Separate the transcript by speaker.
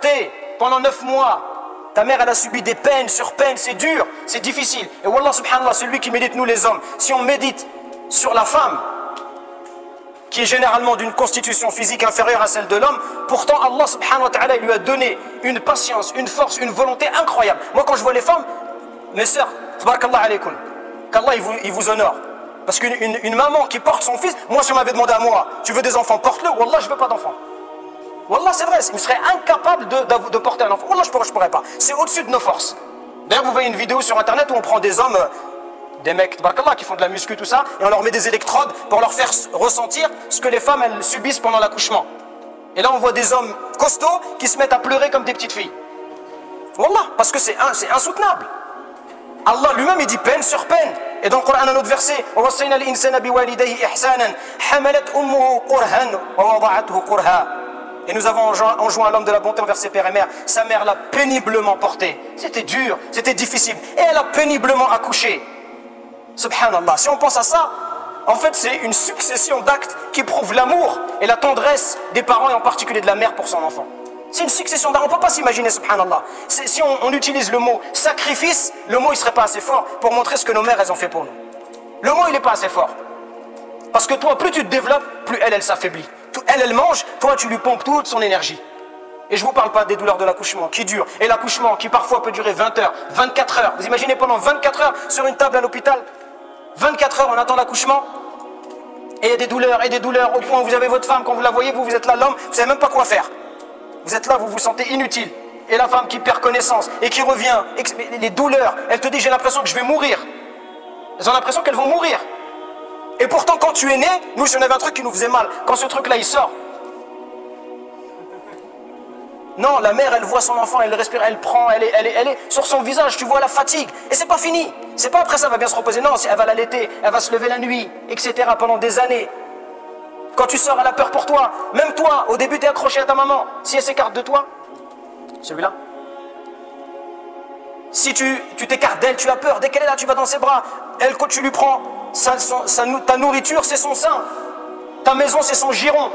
Speaker 1: portée pendant 9 mois. Ta mère, elle a subi des peines sur peines, c'est dur, c'est difficile. Et Wallah subhanallah, celui qui médite, nous les hommes, si on médite sur la femme, qui est généralement d'une constitution physique inférieure à celle de l'homme, pourtant Allah subhanahu wa ta'ala lui a donné une patience, une force, une volonté incroyable. Moi quand je vois les femmes, mes sœurs, tabarakallah alaykum, qu'Allah il vous honore. Parce qu'une maman qui porte son fils, moi si on m'avait demandé à moi, tu veux des enfants, porte-le, Wallah je veux pas d'enfants. Wallah c'est vrai, il serait incapable de porter un enfant. Wallah je pourrais pas, c'est au-dessus de nos forces. D'ailleurs vous voyez une vidéo sur internet où on prend des hommes, des mecs tabarakallah, qui font de la muscu tout ça, et on leur met des électrodes pour leur faire ressentir ce que les femmes elles subissent pendant l'accouchement. Et là on voit des hommes costauds qui se mettent à pleurer comme des petites filles. Wallah, parce que c'est insoutenable. Allah lui-même il dit peine sur peine. Et dans le Coran, un autre verset, et nous avons enjoint à l'homme de la bonté envers ses pères et mères. Sa mère l'a péniblement porté. C'était dur, c'était difficile. Et elle a péniblement accouché. Subhanallah. Si on pense à ça, en fait c'est une succession d'actes qui prouvent l'amour et la tendresse des parents et en particulier de la mère pour son enfant. C'est une succession d'actes, on ne peut pas s'imaginer, subhanallah. Si on utilise le mot sacrifice, le mot il ne serait pas assez fort pour montrer ce que nos mères elles ont fait pour nous. Le mot il n'est pas assez fort. Parce que toi, plus tu te développes, plus elle s'affaiblit. Elle mange, toi tu lui pompes toute son énergie. Et je ne vous parle pas des douleurs de l'accouchement qui durent. Et l'accouchement qui parfois peut durer 20 heures, 24 heures. Vous imaginez pendant 24 heures sur une table à l'hôpital, 24 heures on attend l'accouchement. Et il y a des douleurs au point où vous avez votre femme, quand vous la voyez, vous êtes là, l'homme, vous ne savez même pas quoi faire. Vous êtes là, vous vous sentez inutile. Et la femme qui perd connaissance et qui revient, les douleurs, elle te dit j'ai l'impression que je vais mourir. Elles ont l'impression qu'elles vont mourir. Et pourtant quand tu es né, nous si on avait un truc qui nous faisait mal, quand ce truc là il sort. Non, la mère elle voit son enfant, elle respire, elle prend, elle est sur son visage, tu vois la fatigue. Et c'est pas fini. C'est pas après ça elle va bien se reposer. Non, elle va l'allaiter, elle va se lever la nuit, etc. pendant des années. Quand tu sors, elle a peur pour toi. Même toi, au début, tu es accroché à ta maman. Si elle s'écarte de toi, celui-là. Si tu t'écartes d'elle, tu as peur. Dès qu'elle est là, tu vas dans ses bras. Elle, quand tu lui prends ta nourriture, c'est son sein. Ta maison, c'est son giron.